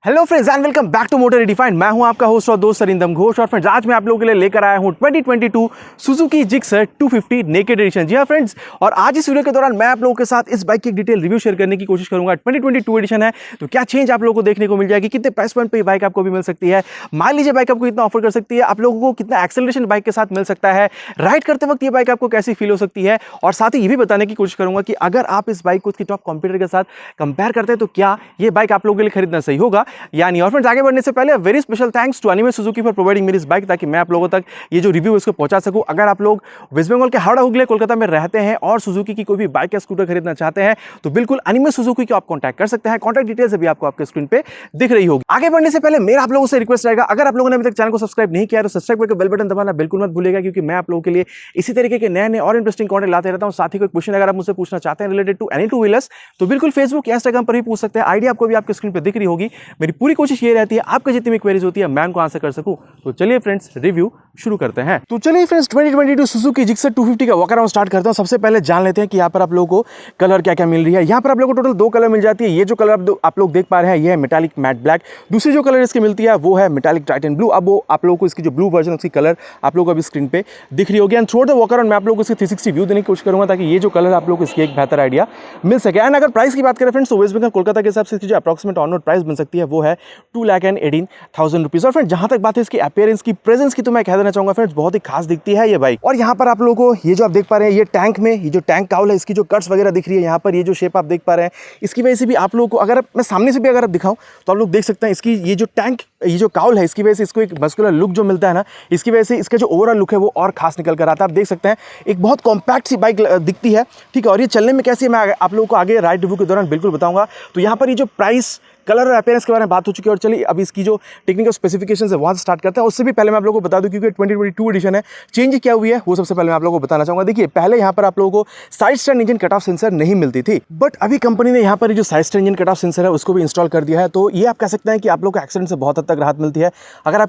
Hello friends and welcome back to motor redefined. मैं हूं आपका होस्ट और दोस्त अरिंदम घोष। और फ्रेंड्स आज मैं आप लोगों के लिए लेकर आया हूं 2022 सुजुकी जिक्सर 250 नेकेड एडिशन। जी हां फ्रेंड्स, और आज इस वीडियो के दौरान मैं आप लोगों के साथ इस बाइक की डिटेल रिव्यू शेयर करने की कोशिश करूंगा। 2022 एडिशन है तो क्या चेंज आप लोगों को देखने को मिल जाएगी, कितने प्राइस पॉइंट पे बाइक आपको भी मिल सकती है, मान लीजिए बाइक आपको कितना ऑफर कर सकती है, आप लोगों को कितना एक्सेलरेशन बाइक के साथ मिल सकता है, राइड करते वक्त ये बाइक आपको कैसी फील हो सकती है, और साथ ही ये भी बताने की कोशिश करूंगा कि अगर आप इस बाइक को उसकी टॉप कॉम्पिटिटर के साथ कंपेयर करते हैं तो क्या ये बाइक आप लोगों के लिए खरीदना सही होगा या नहीं। और फ्रेंड्स आगे बढ़ने से पहले वेरी स्पेशल थैंक्स टू अनिमे सुजुकी फॉर प्रोवाइडिंग मेरी इस बाइक, ताकि मैं आप लोगों तक ये जो रिव्यू है उसको पहुंचा सकूं। अगर आप लोग वेस्ट बंगाल के हावड़ा हुगली कोलकाता में रहते हैं और सुजुकी की कोई भी बाइक या स्कूटर खरीदना चाहते हैं तो बिल्कुल अनिमे सुजुकी को आप कांटेक्ट कर सकते हैं। कांटेक्ट डिटेल्स अभी आपको आपके स्क्रीन पे दिख रही होगी। आगे बढ़ने से पहले मेरा आप लोगों से रिक्वेस्ट रहेगा, अगर आप लोगों ने अभी तक चैनल को सब्सक्राइब नहीं किया तो सब्सक्राइब करके बेल बटन दबाना बिल्कुल मत भूलिएगा, क्योंकि मैं आप लोगों के लिए इसी तरीके के नए नए और इंटरेस्टिंग कंटेंट लाते रहता हूं। साथ ही कोई क्वेश्चन अगर आप मुझसे पूछना चाहते हैं related to any two wheelers तो बिल्कुल फेसबुक या इंस्टाग्राम पर भी पूछ सकते हैं। आईडी आपको भी आपके स्क्रीन पर दिख रही होगी। मेरी पूरी कोशिश ये रहती है आपकी जितनी भी क्वेरीज होती है मैं उनको आंसर कर सकूं। तो चलिए फ्रेंड्स रिव्यू शुरू करते हैं। तो चलिए फ्रेंड्स 2022 सुजुकी जिक्सर 250 का वॉक अराउंड स्टार्ट करता हूं। सबसे पहले जान लेते हैं कि यहाँ पर आप लोगों को कलर क्या क्या मिल रही है। यहाँ पर आप लोगों को टोटल 2 कलर मिल जाती है। ये जो कलर आप लोग देख पा रहे हैं ये है मेटालिक मैट ब्लैक। दूसरी जो कलर इसकी मिलती है वो है मेटालिक टाइटन ब्लू। अब वो आप लोगों को इसकी जो ब्लू वर्जन उसकी कलर आप लोगों को अभी स्क्रीन पे दिख रही होगी। And through the walk around मैं आप लोगों को इसकी 360 व्यू देने की कोशिश करूंगा ताकि ये जो कलर आप लोगों को इसकी एक बेहतर आइडिया मिल सके। एंड अगर प्राइस की बात करें फ्रेंड्स तो वेस्ट बंगाल कोलकाता के हिसाब से इसकी जो अप्रॉक्सिमेट ऑन रोड प्राइस बन सकती है वो है 2,18,000 रुपीज। और फ्रेंड्स जहां तक बात है इसकी अपीयरेंस की, प्रेजेंस की, तो मैं कह देना चाहूंगा फ्रेंड्स बहुत ही खास दिखती है ये बाइक। और यहाँ पर आप लोगों को ये जो आप देख पा रहे हैं ये टैंक में ये जो टैंक काउल है इसकी जो कट्स वगैरह दिख रही है, यहाँ पर ये जो शेप आप देख पा रहे हैं इसकी वजह से भी आप लोगों को, अगर मैं सामने से भी अगर आप दिखाऊं तो आप लोग देख सकते हैं इसकी ये जो टैंक ये जो काउल है इसकी वजह से इसको एक मस्कुलर लुक जो मिलता है ना, इसकी वजह से इसका जो ओवरऑल लुक है वो और खास निकल कर आता है। आप देख सकते हैं एक बहुत कॉम्पैक्ट सी बाइक दिखती है, ठीक है। और ये चलने में कैसी है मैं आप लोगों को आगे राइड रिव्यू के दौरान बिल्कुल बताऊंगा। तो यहाँ पर ये जो प्राइस, कलर और अपीयरेंस के बारे में बात हो चुकी है। और चलिए अब इसकी जो टेक्निकल स्पेसिफिकेशंस है वहां से स्टार्ट करते हैं। उससे भी पहले मैं आप लोगों को बता दूं क्योंकि 2022 एडिशन है, चेंज क्या हुई है वो सबसे पहले मैं आप लोगों को बताना चाहूंगा। देखिए पहले यहाँ पर आप लोगों को side stand engine cut off sensor नहीं मिलती थी, बट अभी कंपनी ने यहाँ पर जो side stand engine cut off sensor है उसको भी इंस्टॉल कर दिया है। तो ये आप कह सकते हैं कि आप लोग को एक्सीडेंट से बहुत हद तक राहत मिलती है। अगर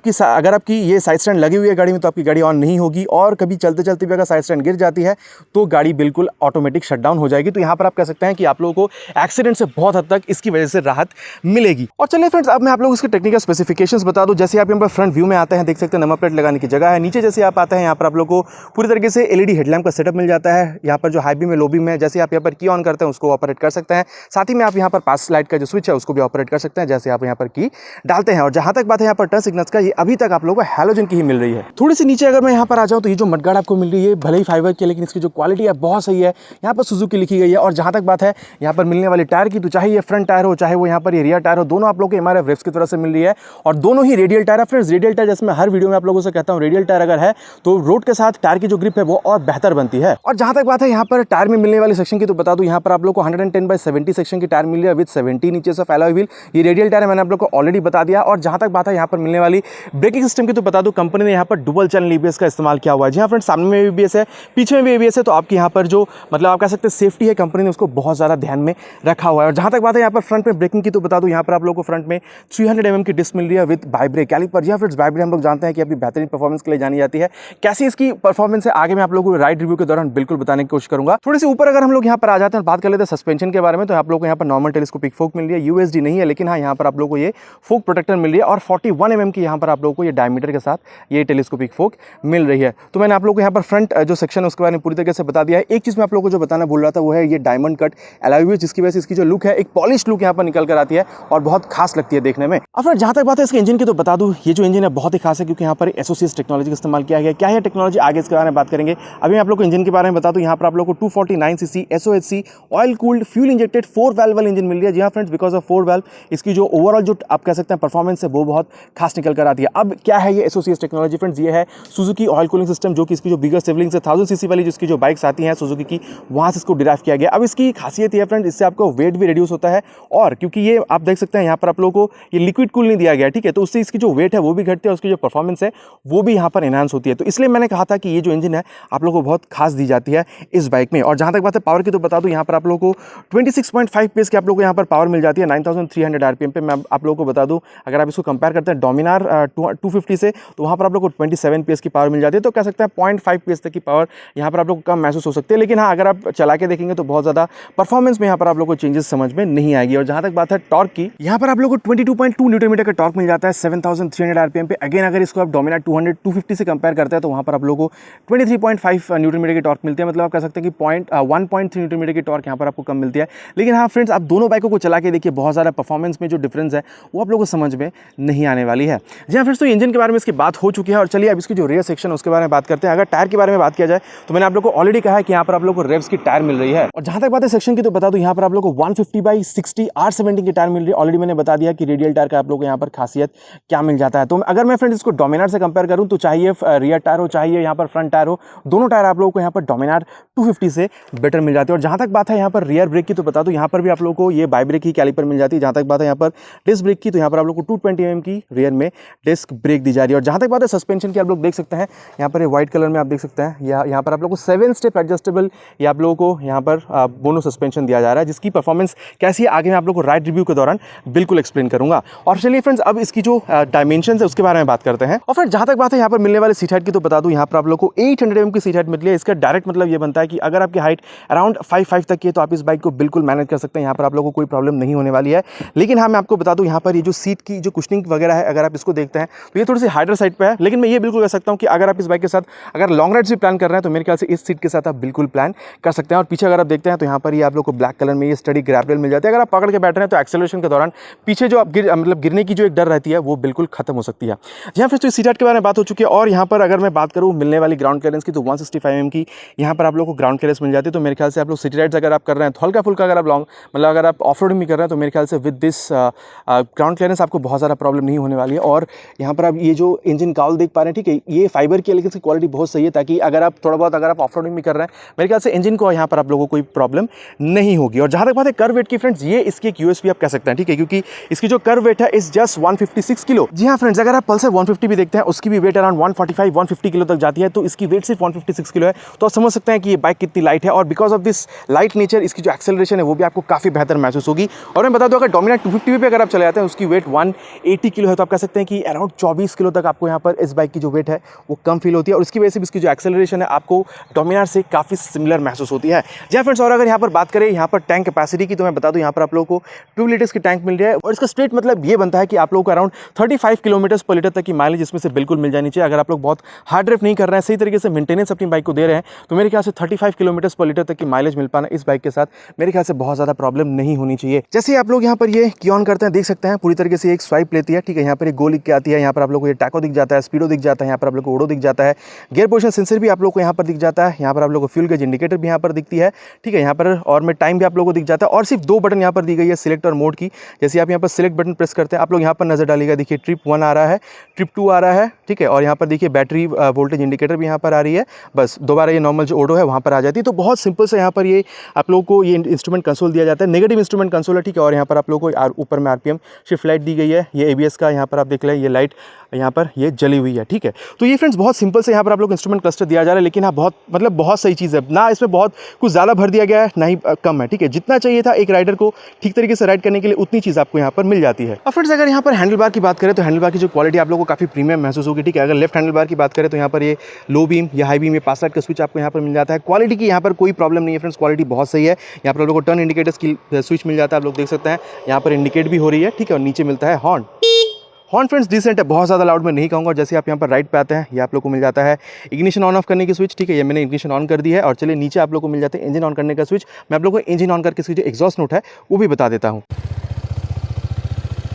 आपकी ये साइड स्टैंड लगी हुई है गाड़ी में तो आपकी गाड़ी ऑन नहीं होगी, और कभी चलते चलते भी अगर साइड स्टैंड गिर जाती है तो गाड़ी बिल्कुल ऑटोमेटिक शटडाउन हो जाएगी। तो यहाँ पर आप कह सकते हैं कि आप लोगों को एक्सीडेंट से बहुत हद तक इसकी वजह से राहत मिलेगी। और चलिए फ्रेंड्स अब मैं आप लोगों को इसके टेक्निकल स्पेसिफिकेशंस बता दूं। जैसे आप यहाँ पर फ्रंट व्यू में आते हैं, देख सकते हैं नंबर प्लेट लगाने की जगह है। नीचे जैसे आप आते हैं यहाँ पर आप लोगों को पूरी तरीके से एलईडी हेडलैम्प का सेटअप मिल जाता है। यहाँ पर जो हाई बीम है, लो बीम है, जैसे आप यहाँ पर की ऑन करते हैं उसको ऑपरेट कर सकते हैं। साथ ही में आप यहाँ पर पास लाइट का जो स्विच है उसको भी ऑपरेट कर सकते हैं जैसे आप यहाँ पर की डालते हैं। और जहां तक बात है यहाँ पर टर्न सिग्नल्स का, ये अभी तक आप लोगों को हैलोजन की ही मिल रही है। थोड़ी सी नीचे अगर मैं यहाँ पर आ जाऊँ तो ये जो मडगार्ड आपको मिल रही है भले ही फाइबर की, लेकिन इसकी जो क्वालिटी है बहुत सही है। यहाँ पर सुजुकी लिखी गई है। और जहां तक बात है यहाँ पर मिलने वाली टायर की, तो चाहे ये फ्रंट टायर हो चाहे वो यहाँ पर ये रियर टायर हो, दोनों आप लोगों को एमआरएफ वेव्स की तरफ से मिल रही है। और दोनों ही रेडियल टायर है फ्रेंड्स। रेडियल टायर जैसे मैं हर वीडियो में आप लोगों से कहता हूँ, रेडियल टायर अगर है तो रोड के साथ टायर की जो ग्रिप है वो और बेहतर बनती है। और जहां तक बात है यहाँ पर टायर में मिलने वाली सेक्शन की, तो बता दूं यहाँ पर आप लोग को 110/70 सेक्शन की टायर मिल रही है with 70 inches of alloy wheel. ये रेडियल टायर है, मैंने आप लोग को ऑलरेडी बता दिया। और जहां तक बात है यहाँ पर मिलने वाली ब्रेकिंग सिस्टम की, तो बता दूं कंपनी ने यहाँ पर डुअल चैनल एबीएस का इस्तेमाल किया हुआ है। जी हाँ फ्रेंड्स, सामने में भी एबीएस है, पीछे में भी एबीएस है। तो आपकी यहाँ पर जो मतलब आप कह सकते हैं सेफ्टी है, कंपनी ने उसको बहुत ज़्यादा ध्यान में रखा हुआ है। और जहां तक बात है यहाँ पर फ्रंट में ब्रेकिंग की, तो बता दूं यहाँ पर आप लोग को फ्रंट में 300 mm की डिस्क मिल रही है विद बाइब्रेक कैलिपर। जी हाँ फ्रेंड्स, बाइब्रेक हम लोग जानते हैं कि अपनी बेहतरीन परफॉर्मेंस के लिए जानी जाती है। कैसी इसकी परफॉर्मेंस है आगे मैं आप लोगों को राइड रिव्यू के दौरान बिल्कुल बताने की कोशिश करूंगा। थोड़ी सी ऊपर अगर हम लोग यहाँ पर आ जाते हैं, बात कर लेते हैं सस्पेंशन के बारे में, तो आप लोगों को यहाँ पर नॉर्मल टेलीस्कोपिक फोक मिल रही है। यूएसडी नहीं है, लेकिन हाँ यहाँ पर आप लोगों को ये फोक प्रोटेक्टर मिल रही है। और 41 mm की यहाँ पर आप लोगों को ये डायमीटर के साथ ये टेलीस्कोपिक फोक मिल रही है। तो मैंने आप लोगों को यहाँ पर फ्रंट जो सेक्शन है उसके बारे में पूरी तरीके से बता दिया है। एक चीज़ मैं आप लोगों को जो बताना भूल रहा था वो है ये डायमंड कट अलॉय व्हील, जिसकी वजह से इसकी जो लुक है एक पॉलिश लुक यहाँ पर निकल कर आती है और बहुत खास लगती है देखने में। अब फ्रेंड जहाँ तक बात है इसके इंजन की, तो बता दूं ये जो इंजन है बहुत ही खास है क्योंकि यहाँ पर एसोसिएट टेक्नोलॉजी का इस्तेमाल किया गया। क्या है टेक्नोलॉजी आगे इसके बारे में बात करेंगे। अभी मैं आप लोग को इंजन के बारे में बता दूं, यहाँ पर आप लोग को 249 CC SOHC oil cooled fuel injected 4 valve वाली इंजन मिल रही है। जी हाँ फ्रेंड्स, बिकॉज ऑफ 4 वाल्व इसकी जो ओवरऑल जो आप कह सकते हैं परफॉर्मेंस है वो बहुत खास निकल कर आती है। अब क्या है ये एसोसिएट टेक्नोलॉजी फ्रेंड्स, ये है सुजुकी ऑयल कूलिंग सिस्टम, जो कि इसकी जो बिगर सिबलिंग्स है 1000 सीसी वाली जिसकी जो बाइक्स आती हैं सुजुकी की, वहाँ से इसको डिराइव किया गया। अब इसकी खासियत है फ्रेंड्स, इससे आपको वेट भी रिड्यूस होता है। और क्योंकि ये आप देख सकते हैं यहाँ पर आप लोगों को ये लिक्विड कूल नहीं दिया गया, ठीक है, तो उससे इसकी जो वेट है वो भी घटती है, उसकी जो परफॉर्मेंस है वो भी यहाँ पर एनहांस होती है। तो इसलिए मैंने कहा था कि ये जो इंजन है आप लोगों को बहुत खास दी जाती है इस बाइक में। और जहाँ तक बात है पावर की, तो बता दूं यहाँ पर आप लोगों को 26.5 PS की आप लोगों को यहाँ पर पावर मिल जाती है 9300 RPM पे। मैं आप लोगों को बता दूं अगर आप इसको कंपेयर करते हैं डोमिनार 250 से, तो वहाँ पर आप लोग को 27 PS की पावर मिल जाती है। तो कह सकते हैं 0.5 PS तक की पावर यहाँ पर आप लोग को कम महसूस हो सकती है। लेकिन हाँ, अगर आप चला के देखेंगे तो बहुत ज़्यादा परफॉर्मेंस में यहाँ पर आप लोग को चेंजेस समझ में नहीं आएगी। और जहाँ तक बात है टॉर्क की यहाँ पर आप लोगों को 22.2 न्यूटन मीटर का टॉर्क मिल जाता है 7300 आरपीएम पे। अगेन अगर इसको आप डोमिनार 250 से कंपेयर करते हैं तो वहाँ पर आप लोगों को 23.5 न्यूटन मीटर की टॉर्क मिलती है। मतलब आप कह सकते हैं कि 1.3 न्यूटन मीटर की टॉर्क यहाँ पर आपको कम मिलती है। लेकिन हाँ फ्रेंड्स, आप दोनों बाइकों को चला के देखिए, बहुत ज़्यादा परफॉर्मेंस में जो डिफरेंस है वो आप लोगों को समझ में नहीं आने वाली है। जी हाँ फ्रेंड्स, तो इंजन के बारे में इसकी बात हो चुकी है और चलिए अब इसकी जो रेयर सेक्शन है उसके बारे में बात करते हैं। अगर टायर के बारे में बात किया जाए तो मैंने आप लोग को ऑलरेडी कहा है कि यहाँ पर आप लोग को रेव्स की टायर मिल रही है। और जहाँ तक बात है सेक्शन की तो बता दूं, यहाँ पर आप लोग को 150/60 R17 की टायर मिल रही है। ऑलरेडी मैंने बता दिया कि रेडियल टायर का आप लोग को यहाँ पर खासियत क्या मिल जाता है। तो अगर मैं फ्रेंड्स इसको डोमिनार से कंपेयर करूँ तो चाहिए रियर टायर हो, चाहिए यहाँ पर फ्रंट टायर हो, दोनों टायर आप लोगों को यहाँ पर डोमिनार 250 से बेटर मिल जाती है। और जहाँ तक बात है यहाँ पर रियर ब्रेक की तो बता दूं, यहाँ पर भी आप लोग को ये बाई ब्रेक की कैलिपर मिल जाती है। जहाँ तक बात है यहाँ पर डिस्क ब्रेक की तो यहाँ पर आप लोग को 220 mm की रियर में डिस्क ब्रेक दी जा रही है। और जहाँ तक बात है सस्पेंशन की, आप लोग देख सकते हैं यहाँ पर व्हाइट कलर में आप देख सकते हैं, यहाँ पर आप लोग को 7 स्टेप एडजस्टेबल ये आप लोगों को यहाँ पर बोनो सस्पेंशन दिया जा रहा है, जिसकी परफॉर्मेंस कैसी है आगे मैं आप लोग को राइड रिव्यू के दौरान बिल्कुल एक्सप्लेन करूंगा। और चलिए फ्रेंड्स, अब इसकी जो डायमेंशन है उसके बारे में बात करते हैं। और फ्रेंड्स जहाँ तक बात है यहाँ पर मिलने वाले सीट हाइट की तो बता दूं, यहाँ पर आप लोग को 800 mm की सीट हाइट मिली है। इसका डायरेक्ट मतलब ये बनता है कि अगर आपकी हाइट अराउंड 5'5" तक की है तो आप इस बाइक को बिल्कुल मैनेज कर सकते हैं। यहाँ पर आप लोगों को कोई प्रॉब्लम नहीं होने वाली है। लेकिन हाँ, मैं आपको बता दूं यहाँ पर ये जो सीट की जो कुशनिंग वगैरह है, अगर आप इसको देखते हैं तो ये थोड़ी सी हाइडर साइड पे है। लेकिन मैं ये बिल्कुल कह सकता हूँ कि अगर आप इस बाइक के साथ अगर लॉन्ग राइड्स भी प्लान कर रहे हैं तो मेरे ख्याल से इस सीट के साथ आप बिल्कुल प्लान कर सकते हैं। और पीछे अगर आप देखते हैं तो यहाँ पर ये आप लोग को ब्लैक कलर में ये स्टडी ग्रैब रेल मिल जाती है। अगर आप पकड़ के बैठ रहे हैं तो एक्सेलरेशन के दौरान पीछे जो आप गिरने की जो एक डर रहती है वो बिल्कुल खत्म हो सकती है। यहाँ फिर तो सीट हाइट के बारे में बात हो चुकी है। और यहाँ पर अगर मैं बात करूँ मिलने वाली ग्राउंड क्लियरेंस की तो 165 mm की यहाँ पर आप लोग को ग्राउंड क्लियरेंस मिल जाती है। तो मेरे ख्याल से आप लोग सिटी राइड्स अगर आप कर रहे हैं तो हल्का फुल्का, अगर आप लॉन्ग मतलब अगर आप ऑफ रोडिंग भी कर रहे हैं तो मेरे ख्याल से विद दिस ग्राउंड क्लियरेंस आपको बहुत ज़्यादा प्रॉब्लम नहीं होने वाली है। और यहाँ पर आप ये जो इंजन काउल देख पा रहे हैं, ठीक है, ये फाइबर की, लेकिन इसकी क्वालिटी बहुत सही है, ताकि अगर आप थोड़ा बहुत अगर आप ऑफ रोडिंग भी कर रहे हैं मेरे ख्याल से इंजन को यहाँ पर आप लोगों को कोई प्रॉब्लम नहीं होगी। और जहाँ तक बात है कर्व वेट की फ्रेंड्स, ये इसकी एक यूएसपी आप कह सकते हैं, ठीक है, क्योंकि इसकी जो कर्व वेट है इज जस्ट 156 किलो। जी हाँ फ्रेंड्स, अगर आप पल्सर 150 भी देखते हैं उसकी भी वेट अराउंड 145-150 किलो तक जाती है, तो इसकी वेट सिर्फ 156 किलो है। तो आप समझ सकते हैं कि ये बाइक कितनी लाइट है। और because of this light nature इसकी जो एक्सेलरेशन है वो भी आपको काफ़ी बेहतर महसूस होगी। और मैं बता दूं, अगर डोमिनार 250 पे अगर आप चले जाते हैं उसकी वेट 180 किलो है, तो आप कह सकते हैं कि अराउंड 24 किलो तक आपको यहाँ पर इस बाइक की जो वेट है वो कम फील होती है। और इसकी वजह से इसकी जो एक्सेलरेशन है आपको डोमिनार से काफ़ी सिमिलर महसूस होती है। जी फ्रेंड्स, और अगर यहाँ पर बात करें यहाँ पर टैंक कैपेसिटी की तो मैं बता दूं यहाँ पर आप लोगों को 2 लीटर्स की टैंक मिल रही है। और इसका स्ट्रेट मतलब ये बनता है कि आप लोगों को अराउंड 35 किलोमीटर पर लीटर तक की माइलेज इसमें से बिल्कुल मिल जानी चाहिए। अगर आप लोग बहुत हार्ड ड्राइव नहीं कर रहे हैं, सही तरीके से मेंटेनेंस अपनी बाइक को दे रहे हैं, तो मेरे ख्याल से 35 किलोमीटर पर लीटर तक की माइलेज मिल पाना इस बाइक के साथ मेरे ख्याल से बहुत ज़्यादा प्रॉब्लम नहीं होनी चाहिए। जैसे आप लोग यहाँ पर ये की ऑन करते हैं, देख सकते हैं पूरी तरीके से एक स्वाइप लेती है, ठीक है, यहाँ पर एक गो लिख के आती है, यहाँ पर आप लोग को ये टैको दिख जाता है, स्पीडो दिख जाता है, यहाँ पर आप लोग को ओडो दिख जाता है, गियर पोजिशन सेंसर भी आप लोग को यहाँ पर दिख जाता है, यहाँ पर आप लोग को फ्यूल गेज इंडिकेटर भी यहाँ पर दिखती है, ठीक है, यहाँ पर और में टाइम भी आप लोगों को दिख जाता है। और सिर्फ 2 बटन यहाँ पर दी गई है सिलेक्ट और मोड की। जैसे आप यहाँ पर सिलेक्ट बटन प्रेस करते हैं, आप लोग यहाँ पर नजर डालिएगा, देखिए ट्रिप 1 आ रहा है, ट्रिप 2 आ रहा है, ठीक है, और यहाँ पर देखिए बैटरी वोल्टेज इंडिकेटर भी यहाँ पर आ रही है। बस दोबारा ये नॉर्मल जो ओडो है वहाँ पर आ जाती है। तो बहुत सिंपल से यहाँ पर ये आप लोगों को ये इंस्ट्रूमेंट कंसोल दिया जाता है, नेगेटिव इंस्ट्रूमेंट कंसोल है, ठीक है। और यहाँ पर आप लोगों को ऊपर में आरपीएम शिफ्ट लाइट दी गई है, ये एबीएस का यहाँ पर आप देख लें, ये लाइट यहाँ पर ये जली हुई है, ठीक है। तो ये फ्रेंड्स बहुत सिंपल से यहाँ पर आप लोग इंस्ट्रूमेंट क्लस्टर दिया जा रहा है। लेकिन हाँ, बहुत सही चीज़ है ना, इसमें बहुत कुछ ज़्यादा भर दिया गया है ना ही कम है, ठीक है। जितना चाहिए था एक राइडर को ठीक तरीके से राइड करने के लिए उतनी चीज़ आपको यहाँ पर मिल जाती है। अब फ्रेंड्स अगर यहाँ पर हैंडल बार की बात करें तो हैंडल बार की जो क्वालिटी आप लोगों को काफ़ी प्रीमियम महसूस होगी, ठीक है। अगर लेफ्ट हैंडल बार की बात करें तो यहाँ पर ये लो बीम या हाई बीम, ये पास लाइट का स्विच आपको यहाँ पर मिल जाता है। क्वालिटी की यहाँ पर कोई प्रॉब्लम नहीं है फ्रेंड्स, क्वालिटी बहुत सही है। यहाँ पर आप लोगों को टर्न इंडिकेटर्स की स्विच मिल जाता है, आप लोग देख सकते हैं यहाँ पर इंडिकेट भी हो रही है, ठीक है। और नीचे मिलता है हॉर्न फ्रेंड्स डिसेंट है, बहुत ज़्यादा लाउड में नहीं कहूँगा। जैसे आप यहाँ पर राइड पे आते हैं, ये आप लोग को मिल जाता है इग्निशन ऑन ऑफ करने की स्विच, ठीक है, ये मैंने इग्निशन ऑन कर दी है। और चलिए नीचे आप लोग को मिल जाता है इंजन ऑन करने का स्विच। मैं आप लोग को इंजन ऑन करके इसकी जो एग्जॉस्ट नोट है वो भी बता देता हूँ।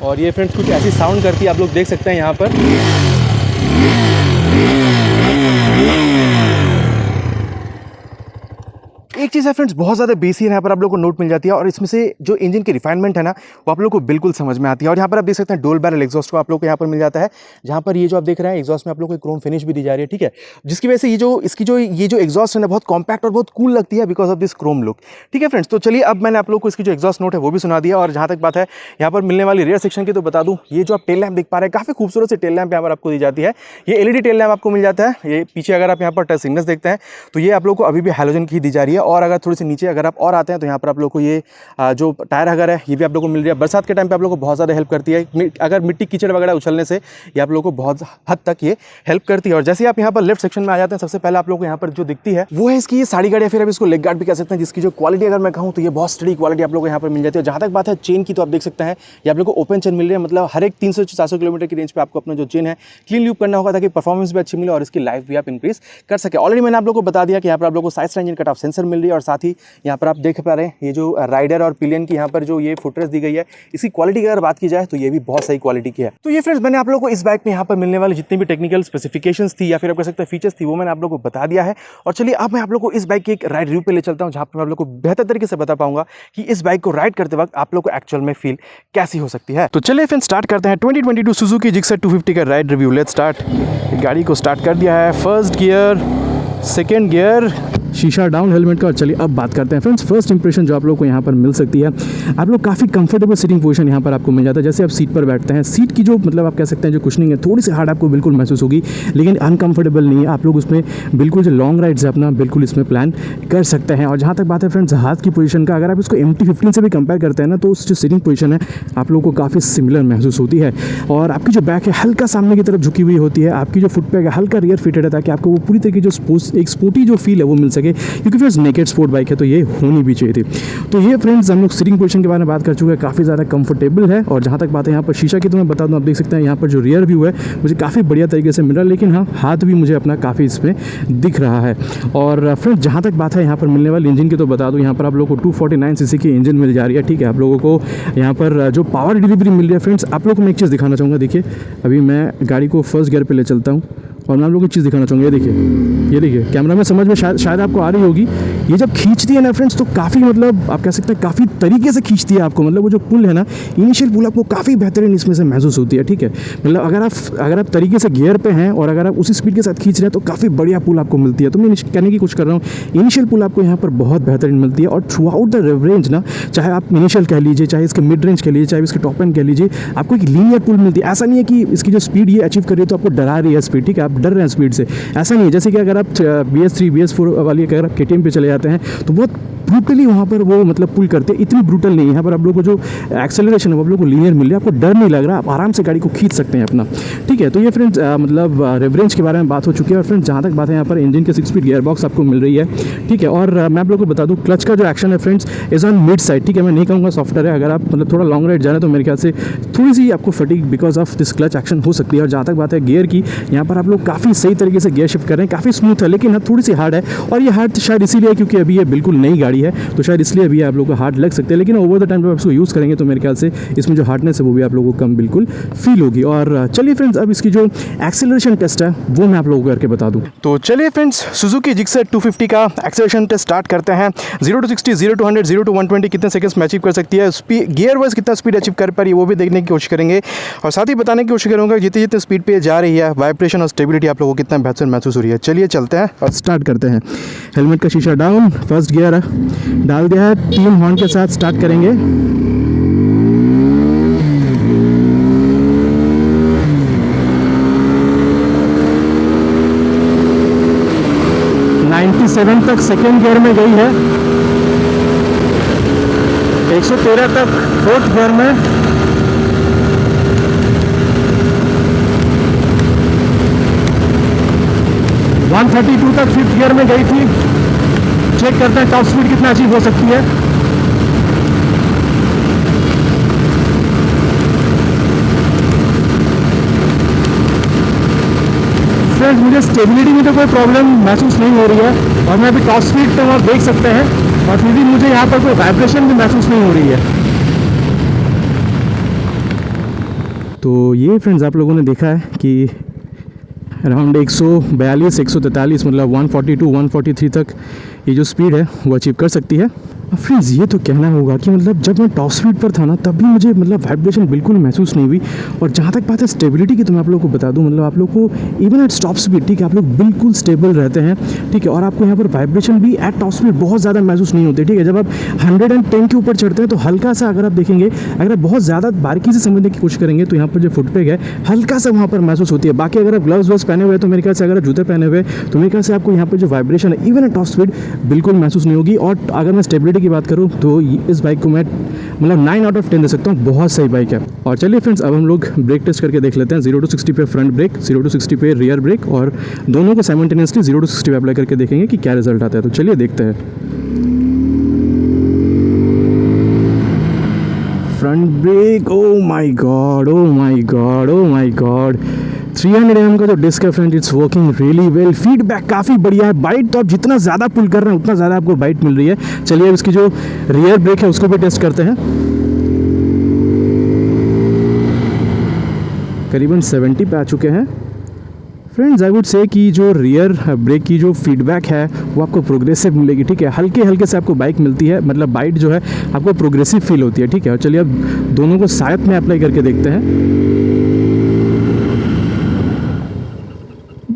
और ये फ्रेंड्स कुछ ऐसी साउंड करती है, आप लोग देख सकते हैं यहाँ पर। एक चीज़ है फ्रेंड्स, बहुत ज़्यादा बेसी है, यहाँ पर आप लोग को नोट मिल जाती है। और इसमें से जो इंजन की रिफाइनमेंट है ना वो आप लोग को बिल्कुल समझ में आती है। और यहाँ पर आप देख सकते हैं डोल बैरल एग्जॉस्ट को आप लोग को यहाँ पर मिल जाता है, जहाँ पर ये जो आप देख रहे हैं एग्जॉस्ट में आप लोग को क्रोम फिनिश भी दी जा रही है, ठीक है। जिसकी वजह से ये जो एग्जॉस्ट है ना बहुत कॉम्पैक्ट और बहुत कूल लगती है because of this Chrome look, ठीक है फ्रेंड्स। तो चलिए अब मैंने आप लोग को इसकी जो एग्जॉस्ट नोट है वो भी सुना दिया। और जहाँ तक बात है यहाँ पर मिलने वाली रेयर सेक्शन की तो बता दूँ, ये जो आप टेल लैंप देख पा रहे हैं काफ़ी खूबसूरत से टेल लैंप यहाँ पर आपको दी जाती है। ये एलईडी टेल लैंप आपको मिल जाता है। ये पीछे अगर आप यहाँ पर टच सिग्नल्स देखते हैं तो ये आप लोग को अभी भी हैलोजन की दी जा रही है। और अगर थोड़ी सी नीचे अगर आप और आते हैं तो यहाँ पर आप लोग को ये जो टायर हगर है ये भी आप लोग को मिल रही है। बरसात के टाइम पे आप लोग को बहुत ज़्यादा हेल्प करती है, अगर मिट्टी कीचड़ वगैरह उछलने से ये आप लोग को बहुत हद तक ये हेल्प करती है। और जैसे आप यहाँ पर लेफ्ट सेक्शन में आ जाते हैं, सबसे पहले आप लोग को यहाँ पर जो दिखती है वो है इसकी ये साड़ी गाड़ी, फिर अब इसको लेग गार्ड भी कह सकते हैं, जिसकी जो क्वालिटी अगर मैं कहूँ तो ये बहुत स्टडी क्वालिटी आप लोग को यहाँ पर मिल जाती है। जहाँ तक बात है चेन की, तो आप देख सकते हैं ये आप लोग को ओपन चेन मिल रही है, मतलब हर एक 300 से 400 किलोमीटर की रेंज पे आपको अपना जो चेन है क्लीन लूप करना होगा ताकि परफॉर्मेंस भी अच्छी मिले और इसकी लाइफ भी आप इंक्रीज कर सके। ऑलरेडी मैंने आप लोग को बता दिया कि यहाँ पर आप लोग को side engine cut off sensor मिल रही है और साथ ही यहाँ पर आप देख पा रहे हैं ये जो राइडर और पिलियन की यहाँ पर जो ये फुटरेस्ट दी गई है, इसकी क्वालिटी की अगर बात की जाए तो ये भी बहुत सही क्वालिटी की है। तो ये फ्रेंड्स मैंने आप लोग को इस बाइक में यहाँ पर मिलने वाले जितनी भी टेक्निकल स्पेसिफिकेशंस थी या फिर आप कह सकते हैं फीचर्स थी, वो मैंने आप लोग को बता दिया है। और चलिए अब मैं आप लोग को इस बाइक की एक राइड रिव्यू पे ले चलता हूँ, जहाँ पर मैं आप लोग को बेहतर तरीके से बता पाऊंगा कि इस बाइक को राइड करते वक्त आप लोग को एक्चुअल में फील कैसी हो सकती है। तो चलिए फिर स्टार्ट करते हैं 2022 सुजुकी जिक्सर 250 का राइड रिव्यू। Let's start. गाड़ी को स्टार्ट कर दिया है, फर्स्ट गियर, सेकेंड गियर, शीशा डाउन हेलमेट का। और चलिए अब बात करते हैं फ्रेंड्स फर्स्ट इंप्रेशन जो आप लोग को यहाँ पर मिल सकती है। आप लोग काफ़ी कंफर्टेबल सीटिंग पोजीशन यहाँ पर आपको मिल जाता है। जैसे आप सीट पर बैठते हैं, सीट की जो मतलब आप कह सकते हैं जो कुशनिंग है थोड़ी सी हार्ड आपको बिल्कुल महसूस होगी, लेकिन अनकंफर्टेबल नहीं है। आप लोग उसमें बिल्कुल जो लॉन्ग राइड्स है अपना बिल्कुल इसमें प्लान कर सकते हैं। और जहाँ तक बात है फ्रेंड्स हाथ की पोजीशन का, अगर आप इसको MT-15 से भी कंपेयर करते हैं ना, तो उस जो सीटिंग पोजीशन है आप लोगों को काफ़ी सिमिलर महसूस होती है। और आपकी जो बैक है हल्का सामने की तरफ झुकी हुई होती है, आपकी जो फुट पैक है हल्का रियर फिटेड है ताकि आपको वो पूरी तरीके जो एक स्पोर्टी जो फील है वो मिल सके, क्योंकि फिर नेकेड स्पोर्ट बाइक है तो ये होनी भी चाहिए थी। तो ये फ्रेंड्स हम लोग सीटिंग पोजीशन के बारे में बात कर चुके हैं, काफ़ी ज़्यादा कंफर्टेबल है। और जहाँ तक बात है यहाँ पर शीशा की तो मैं बता दूँ, आप देख सकते हैं यहाँ पर जो रियर व्यू है मुझे काफ़ी बढ़िया तरीके से मिल रहा है, लेकिन हाँ हाथ भी मुझे अपना काफ़ी इसमें दिख रहा है। और फ्रेंड्स जहाँ तक बात है यहाँ पर मिलने वाली इंजन की तो बता दूँ, यहाँ पर आप लोगों को 249 सीसी की इंजन मिल जा रही है। ठीक है, आप लोगों को यहाँ पर जो पावर डिलीवरी मिल रही है फ्रेंड्स, आप लोगों को मैं एक चीज़ दिखाना चाहूँगा। देखिए अभी मैं गाड़ी को फर्स्ट गियर पर ले चलता हूँ और मैं आप लोगों को चीज़ दिखाना चाहूँगा। ये देखिए कैमरा में समझ में शायद आपको आ रही होगी। ये जब खींचती है ना फ्रेंड्स तो काफ़ी मतलब आप कह सकते हैं काफ़ी तरीके से खींचती है आपको, मतलब वो जो पुल है ना इनिशियल पुल आपको काफ़ी बेहतरीन इसमें से महसूस होती है। ठीक है, मतलब अगर आप तरीके से गियर पे हैं और अगर आप उसी स्पीड के साथ खींच रहे हैं तो काफ़ी बढ़िया पुल आपको मिलती है। तो मैं कहने की कोशिश कर रहा हूँ इनिशियल पुल आपको यहाँ पर बहुत बेहतरीन मिलती है। और थ्रू आउट द रेंज ना, चाहे आप इनिशियल कह लीजिए, चाहे इसके मिड रेंज कह लीजिए, चाहे इसके टॉप एंड कह लीजिए, आपको एक लीनियर पुल मिलती है। ऐसा नहीं है कि इसकी जो स्पीड ये अचीव कर रही है तो आपको डरा रही है स्पीड। ठीक है, आप डर रहे हैं स्पीड से, ऐसा नहीं है। जैसे कि अगर आप BS3 BS4 वाली अगर आप KTM पे चले जाते हैं तो बहुत ब्रूटली वहाँ पर वो मतलब पुल करते हैं, इतनी ब्रूटल नहीं है। यहाँ पर आप लोगों को जो एक्सेलरेशन है वो आप लोगों को लीनियर मिल रहा है, आपको डर नहीं लग रहा, आप आराम से गाड़ी को खींच सकते हैं अपना। ठीक है, तो ये फ्रेंड्स मतलब रेवरेंज के बारे में बात हो चुकी है। और फ्रेंड्स जहाँ तक बात है यहाँ पर इंजन के 6 स्पीड गियर बॉक्स आपको मिल रही है। ठीक है, और मैं आप लोगों को बता दूँ क्लच का जो एक्शन है friends is on mid side. ठीक है, मैं नहीं कहूँगा सॉफ्टवेयर है। अगर आप मतलब थोड़ा लॉन्ग राइड जा रहे हैं तो मेरे ख्याल से थोड़ी सी आपको fatigue because of this clutch action हो सकती है। और जहाँ तक बात है गियर की, यहाँ पर आप लोग काफ़ी सही तरीके से गियर शिफ्ट कर रहे हैं, काफ़ी स्मूथ है, लेकिन हाँ थोड़ी सी हार्ड है। और ये हार्ड शायद इसीलिए क्योंकि अभी ये बिल्कुल नई गाड़ी है तो शायद इसलिए अभी आप लोगों को हार्ड लग सकते हैं, लेकिन ओवर द टाइम जब आप इसको यूज़ करेंगे तो मेरे ख्याल से इसमें जो हार्डनेस है वो भी आप लोगों को कम बिल्कुल फील होगी। और चलिए फ्रेंड्स अब इसकी जो एक्सेलरेशन टेस्ट है वो मैं आप लोगों को करके बता दूँ। तो चलिए फ्रेंड्स सुजुकी जिक्सर 250 का एक्सेलरेशन टेस्ट स्टार्ट करते हैं। 0 to 60, 0 to 100, 0 to 120 कितने सेकंड्स में अचीव कर सकती है, गियर वाइज कितना स्पीड अचीव कर पा रही है वो भी देखने की कोशिश करेंगे। और साथ ही बताने की कोशिश करूँगा जितने जितने स्पीड पे जा रही है वाइब्रेशन और स्टेबिलिटी आप लोगों को कितना बेहतर महसूस हो रही है। चलिए चलते हैं और स्टार्ट करते हैं। हेलमेट का शीशा डाउन, फर्स्ट गियर डाल दिया है, 3 हॉर्न के साथ स्टार्ट करेंगे। तक सेकेंड गियर में गई है, 113 तक फोर्थ गियर में, 132 तक फिफ्थ गियर में गई थी। चेक करते हैं टॉप स्पीड कितना अचीव हो सकती है। फ्रेंड्स मुझे स्टेबिलिटी में तो कोई प्रॉब्लम महसूस नहीं हो रही है और मैं अभी टॉप स्पीड तो आप देख सकते हैं, और फिर भी मुझे यहाँ पर कोई वाइब्रेशन भी महसूस नहीं हो रही है। तो ये फ्रेंड्स आप लोगों ने देखा है कि अराउंड 142 143 मतलब 142 143 तक ये जो स्पीड है वो अचीव कर सकती है। फ्रेंड्स ये तो कहना होगा कि मतलब जब मैं टॉप स्पीड पर था ना तब भी मुझे मतलब वाइब्रेशन बिल्कुल महसूस नहीं हुई। और जहाँ तक बात है स्टेबिलिटी की, तो मैं आप लोगों को बता दूँ मतलब आप लोग को इवन एट टॉप स्पीड, ठीक है, आप लोग बिल्कुल स्टेबल रहते हैं, ठीक है। और आपको यहाँ पर वाइब्रेशन भी एट टॉप स्पीड बहुत ज़्यादा महसूस नहीं होती, ठीक है। जब आप 110 के ऊपर चढ़ते हैं तो हल्का सा, अगर आप देखेंगे, अगर आप बहुत ज़्यादा बारीकी से समझने की कोशिश करेंगे तो यहाँ पर जो फुटपेग है हल्का सा वहाँ पर महसूस होती है। बाकी अगर आप ग्लव्स व्स पहने हुए हैं तो मेरे ख्याल से, अगर आप जूते पहने हुए तो मेरे ख्याल से आपको यहाँ पर जो वाइब्रेशन है इवन एट टॉप स्पीड बिल्कुल महसूस नहीं होगी। और अगर मैं स्टेबिलिटी की बात करूँ तो इस बाइक को मैं मतलब 9 आउट ऑफ 10 दे सकता हूँ, बहुत सही बाइक है। और चलिए फ्रेंड्स, अब हम लोग ब्रेक टेस्ट करके देख लेते हैं। 0 to 60 पे फ्रंट ब्रेक, 0 to 60 पे रियर ब्रेक, और दोनों को साइमल्टेनियसली 0 to 60 पे अप्लाई करके देखेंगे कि क्या रिजल्ट आता है। तो चलिए देखते हैं। Front brake, oh my God, oh my God, oh my God, 300 mm का जो डिस्क है friend, it's working really well. Feedback काफ़ी बढ़िया है। बाइट तो आप जितना ज़्यादा पुल कर रहे हैं उतना ज़्यादा आपको बाइट मिल रही है। चलिए अब इसकी जो रियर ब्रेक है उसको भी टेस्ट करते हैं। करीबन 70 पे आ चुके हैं फ्रेंड्स। आई वुड से कि जो रियर ब्रेक की जो फीडबैक है वो आपको प्रोग्रेसिव मिलेगी, ठीक है। हल्के हल्के से आपको बाइक मिलती है, मतलब बाइट जो है आपको प्रोग्रेसिव फील होती है, ठीक है। और चलिए अब दोनों को साथ में अप्लाई करके देखते हैं।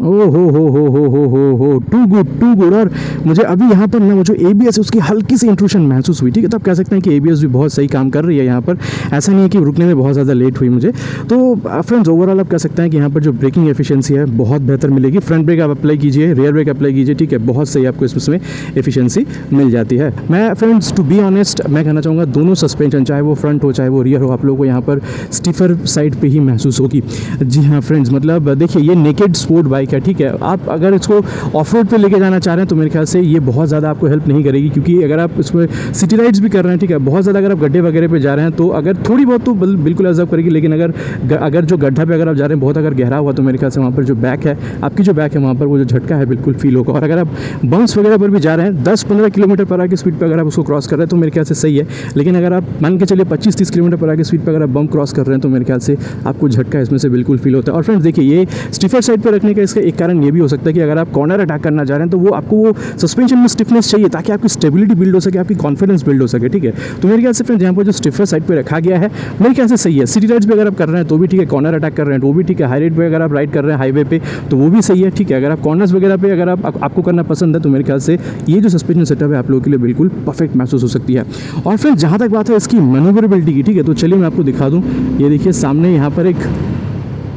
ओ हो, टू गुड। और मुझे अभी यहाँ पर ना वो जो ABS है उसकी हल्की सी इंट्रूशन महसूस हुई, ठीक है। तो आप कह सकते हैं कि ABS भी बहुत सही काम कर रही है यहाँ पर। ऐसा नहीं है कि रुकने में बहुत ज़्यादा लेट हुई मुझे। तो फ्रेंड्स ओवरऑल आप कह सकते हैं कि यहाँ पर जो ब्रेकिंग एफिशिएंसी है बहुत बेहतर मिलेगी। फ्रंट ब्रेक आप अप्लाई कीजिए, रियर ब्रेक अप्लाई कीजिए, ठीक है, बहुत सही आपको इसमें एफिशिएंसी मिल जाती है। मैं फ्रेंड्स टू बी ऑनेस्ट मैं कहना चाहूँगा दोनों सस्पेंशन, चाहे वो फ्रंट हो चाहे वो रियर हो, आप लोगों को यहाँ पर स्टिफर साइड पर ही महसूस होगी। जी हाँ फ्रेंड्स, मतलब देखिए ये नेकेड स्पोर्ट बाइक है, ठीक है। आप अगर इसको ऑफ रोड पे लेके जाना चाह रहे हैं तो मेरे ख्याल से ये बहुत ज़्यादा आपको हेल्प नहीं करेगी, क्योंकि अगर आप इसमें सिटी राइड्स भी कर रहे हैं, ठीक है, बहुत ज़्यादा अगर आप गड्ढे वगैरह पे जा रहे हैं तो अगर थोड़ी बहुत तो बिल्कुल एब्जॉर्ब करेगी। लेकिन अगर जो गड्ढा पे अगर आप जा रहे हैं बहुत अगर गहरा हुआ तो मेरे ख्याल से वहाँ पर जो बैक है आपकी जो बैक है वहाँ पर वो जो झटका है बिल्कुल फील होगा। और अगर आप बम्प्स वगैरह पर भी जा रहे हैं 10-15 किलोमीटर पर आगे की स्पीड पर अगर आप उसको क्रॉस कर रहे हैं तो मेरे ख्याल से सही है। लेकिन अगर आप मान के चलिए 25-30 किलोमीटर पर आगे स्पीड पर अगर आप बम्प क्रॉस कर रहे हैं तो मेरे ख्याल से आपको झटका इसमें से बिल्कुल फील होता है। और फ्रेंड्स देखिए ये स्टिफर साइड पर रखने का इसका एक कारण ये भी हो सकता है कि अगर आप कॉर्नर अटैक करना चाह रहे हैं तो वो आपको वो सस्पेंशन में स्टिफनेस चाहिए ताकि आपकी स्टेबिलिटी बिल्ड हो सके, आपकी कॉन्फिडेंस बिल्ड हो सके, ठीक है। तो मेरे ख्याल से फ्रेंड्स यहाँ पर जो स्टिफर साइड पे रखा गया है मेरे ख्याल से सही है। सिटी राइड्स पे अगर आप कर रहे हैं तो भी ठीक है, कॉर्नर अटैक कर रहे हैं तो भी ठीक है, हाई रेट पे अगर आप राइड कर रहे हैं हाईवे पे तो वो भी सही है, ठीक है। अगर आप कॉर्नर्स वगैरह पे अगर आपको करना पसंद है तो मेरे ख्याल से ये जो सस्पेंशन सेटअप है आप लोगों के लिए बिल्कुल परफेक्ट महसूस हो सकती है। और फ्रेंड्स जहाँ तक बात है इसकी मैन्यूवरेबिलिटी की, ठीक है, तो चलिए मैं आपको दिखा दूँ। ये देखिए सामने यहाँ पर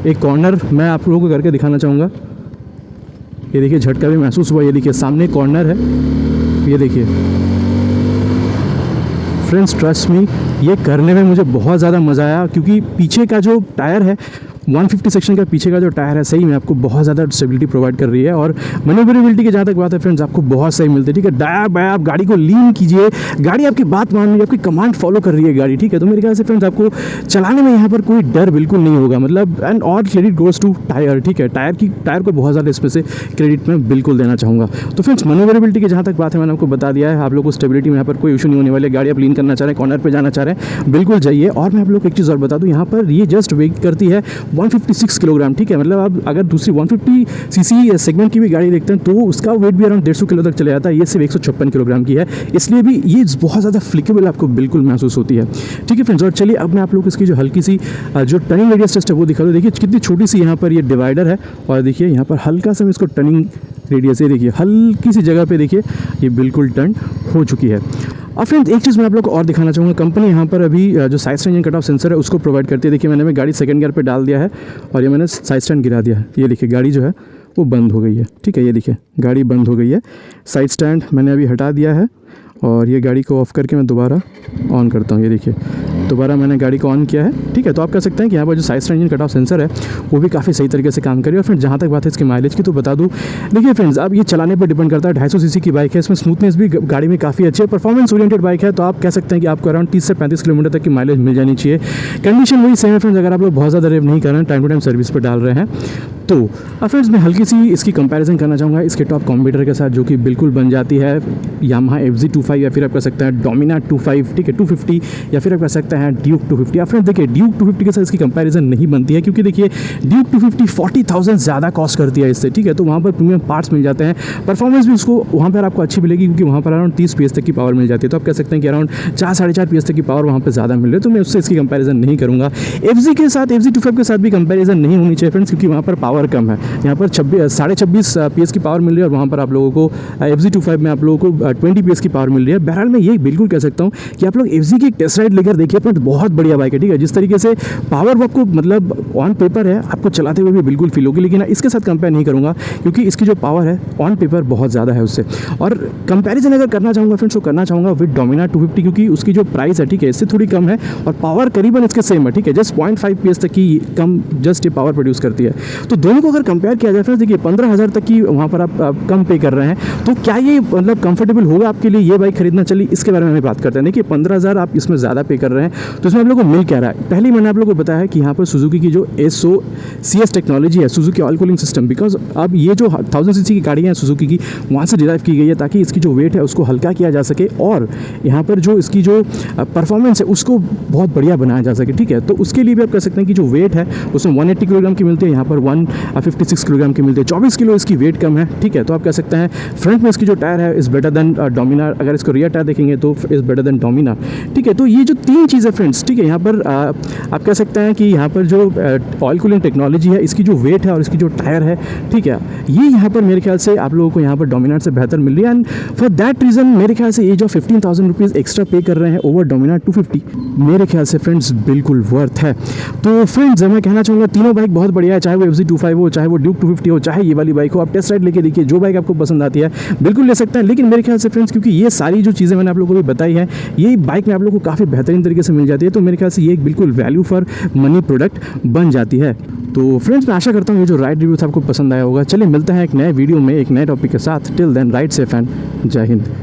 एक कॉर्नर मैं आप लोगों को करके दिखाना चाहूँगा। ये देखिए झटका भी महसूस हुआ। ये देखिए सामने कॉर्नर है, ये देखिए फ्रेंड्स ट्रस्ट मी ये करने में मुझे बहुत ज़्यादा मज़ा आया, क्योंकि पीछे का जो टायर है 150 सेक्शन का पीछे का जो टायर है सही में आपको बहुत ज़्यादा स्टेबिलिटी प्रोवाइड कर रही है। और मैन्यूवरेबिलिटी की जहाँ तक बात है फ्रेंड्स आपको बहुत सही मिलती है, ठीक है। दाया बाया आप गाड़ी को लीन कीजिए, गाड़ी आपकी बात मान रही है, आपकी कमांड फॉलो कर रही है गाड़ी, ठीक है। तो मेरे ख्याल से फ्रेंड्स आपको चलाने में यहाँ पर कोई डर बिल्कुल नहीं होगा, मतलब एंड और क्रेडिट गोज टू टायर, ठीक है। टायर को बहुत ज़्यादा इसमें से क्रेडिट मैं बिल्कुल देना चाहूँगा। तो फ्रेंड्स मैन्यूवरेबिलिटी की जहाँ तक बात है मैंने आपको बता दिया है। आप लोग को स्टेबिलिटी में यहाँ पर कोई इशू नहीं होने वाली है। गाड़ी आप लीन करना चाह रहे हैं, कॉर्नर पर जाना चाह रहे हैं, बिल्कुल जाइए। और मैं आप लोग को एक चीज़ और बता दूँ, यहाँ पर ये जस्ट वेट करती है 156 किलोग्राम, ठीक है। मतलब आप अगर दूसरी 150 सीसी सेगमेंट की भी गाड़ी देखते हैं तो उसका वेट भी अराउंड 150 किलो तक चले जाता है। ये सिर्फ 156 किलोग्राम की है, इसलिए भी ये बहुत ज़्यादा फ्लिकेबल आपको बिल्कुल महसूस होती है, ठीक है फ्रेंड्स। और चलिए अब मैं आप लोग को इसकी जो हल्की सी जो टर्निंग रेडियस टेस्ट है वो दिखा दूँ। देखिए कितनी छोटी सी यहाँ पर ये डिवाइडर है और देखिए यहाँ पर हल्का सा मैं इसको टर्निंग रेडियस, ये देखिए हल्की सी जगह पे देखिए ये बिल्कुल टर्न हो चुकी है। और फ्रेंड्स एक चीज़ मैं आप लोग को और दिखाना चाहूँगा, कंपनी यहाँ पर अभी जो side stand engine cut off sensor है उसको प्रोवाइड करती है। देखिए मैंने गाड़ी सेकंड गियर पे डाल दिया है और ये मैंने साइड स्टैंड गिरा दिया है। ये देखिए गाड़ी जो है वो बंद हो गई है, ठीक है। ये देखिए गाड़ी बंद हो गई है, साइड स्टैंड मैंने अभी हटा दिया है और ये गाड़ी को ऑफ़ करके मैं दोबारा ऑन करता हूँ। ये देखिए दोबारा मैंने गाड़ी को ऑन किया है, ठीक है। तो आप कह सकते हैं कि यहाँ पर जो side stand engine cut off sensor है वो भी काफ़ी सही तरीके से काम करे। और फ्रेंड्स जहाँ तक बात है इसके माइलेज की तो बता दूँ, देखिए फ्रेंड्स अब ये चलाने पर डिपेंड करता है। 250 सीसी की बाइक है, इसमें स्मूथनेस भी गाड़ी में काफ़ी अच्छी है, परफॉर्मेंस ओरिएंटेड बाइक है, तो आप कह सकते हैं कि आपको अराउंड 30 से 35 किलोमीटर तक की माइलेज मिल जानी चाहिए। कंडीशन वही सेम है फ्रेंड्स, अगर आप लोग बहुत ज़्यादा रेव नहीं कर रहे हैं, टाइम टू टाइम सर्विस पर डाल रहे हैं तो फ्रेंड्स मैं हल्की सी इसकी कंपैरिजन करना चाहूँगा इसके टॉप कॉम्पिटिटर के साथ, जो कि बिल्कुल बन जाती है यामाहा FZ25 या फिर आप कह सकते हैं डोमिनार 25, ठीक है 250, या फिर आप कह सकते हैं ड्यूक 250। या फ्रेंड्स देखिए ड्यूक 250 के साथ इसकी कंपैरिजन नहीं बनती है, क्योंकि देखिए ड्यूक 250 40,000 ज़्यादा कॉस्ट करती है इससे, ठीक है। तो वहाँ पर प्रीमियम पार्ट्स मिल जाते हैं, परफॉर्मेंस भी उसको वहाँ पर आपको अच्छी मिलेगी, क्योंकि वहाँ पर अराउंड 30 PS तक की पावर मिल जाती है। तो आप कह सकते हैं कि अराउंड 4-4.5 PS तक की पावर वहाँ पर ज़्यादा मिल रही है, तो मैं उससे इसकी कंपैरिजन नहीं करूँगा। FZ के साथ FZ25 के साथ भी कंपैरिजन नहीं होनी चाहिए फ्रेंड्स, क्योंकि वहाँ पर पावर कम है। यहाँ पर 26 PS की पावर मिल रही है, और वहाँ पर आप लोगों को FZ25 में आप लोगों को 20 PS की पावर मिल रही है। बहरहाल मैं ये बिल्कुल कह सकता हूँ कि आप लोग FZ की टेस्ट राइड लेकर देखिए फ्रेंड्स, बहुत बढ़िया बाइक है, ठीक है। जिस तरीके से पावर वो आपको मतलब ऑन पेपर है, आपको चलाते हुए भी बिल्कुल फील होगी, लेकिन इसके साथ कंपेयर नहीं करूँगा, क्योंकि इसकी जो पावर है ऑन पेपर बहुत ज़्यादा है उससे। और कंपैरिजन अगर करना चाहूँगा फ्रेंड्स, तो करना चाहूँगा विद डोमिनार 250, क्योंकि उसकी जो प्राइस है, ठीक है, इससे थोड़ी कम है, और पावर करीबन इसके सेम है, ठीक है। जस्ट 0.5 PS तक की कम जस्ट ये पावर प्रोड्यूस करती है। तो दोनों को अगर कंपेयर किया जाए फ्रेंड्स, देखिए 15,000 तक की वहाँ पर आप कम पे कर रहे हैं, तो क्या ये मतलब कंफर्टेबल होगा आपके लिए ये बाइक खरीदना? चलिए इसके बारे में हम बात करते हैं। देखिए 15,000 आप इसमें ज़्यादा पे कर रहे हैं, तो इसमें आप लोगों को मिल क्या रहा है? पहले मैंने आप लोगों को बताया कि यहाँ पर सुजुकी की जो SOCS टेक्नोलॉजी है, Suzuki oil cooling system, because अब ये जो 1000 cc की गाड़ियाँ हैं सुजुकी की, वहाँ से डिराइव की गई है, ताकि इसकी जो वेट है उसको हल्का किया जा सके, और यहाँ पर जो इसकी जो परफॉर्मेंस है उसको बहुत बढ़िया बनाया जा सके, ठीक है। तो उसके लिए भी आप कह सकते हैं कि जो वेट है उसमें 180 किलोग्राम की मिलती है, यहाँ पर 156 किलोग्राम की मिलती है, 24 किलो इसकी वेट कम है, ठीक है। तो आप कह सकते हैं फ्रंट में इसकी जो टायर है इज़ बेटर देन डोमिनार, अगर इसको रियर टायर देखेंगे तो इज़ बेटर देन डोमिनार, ठीक है। तो ये जो तीन चीज़ें फ्रेंड्स, ठीक है, यहाँ पर आप कह सकते हैं कि यहाँ पर जो ऑयल कूलिंग टेक्नोलॉजी है, इसकी जो वेट है और इसकी जो टायर है, ठीक है, ये यहाँ पर मेरे ख्याल से आप लोगों को यहाँ पर डोमिनार से बेहतर मिल रही है। एंड फॉर दैट रीज़न मेरे ख्याल से ये जो 15,000 रुपीज़ एक्स्ट्रा पे कर रहे हैं ओवर डोमिनार 250, मेरे ख्याल से फ्रेंड्स बिल्कुल वर्थ है। तो फ्रेंड्स मैं कहना चाहूँगा तीनों बाइक बहुत बढ़िया है, चाहे वो FZ25 हो, चाहे वो ड्यूक 250 हो, चाहे ये वाली बाइक हो, आप टेस्ट राइड लेके देखिए, जो बाइक आपको पसंद आती है बिल्कुल ले सकते हैं। लेकिन मेरे ख्याल से फ्रेंड्स, क्योंकि ये सारी जो चीज़ें मैंने आप लोगों को भी बताई है, ये बाइक में आप लोगों को काफ़ी बेहतरीन तरीके से मिल जाती है, तो मेरे ख्याल से ये एक बिल्कुल वैल्यू फॉर मनी प्रोडक्ट बन जाती है। तो फ्रेंड्स मैं आशा करता हूँ ये जो राइड रिव्यू था आपको पसंद आया होगा। चलिए मिलते हैं एक नए वीडियो में एक नए टॉपिक के साथ। Till then ride safe and Jai Hind.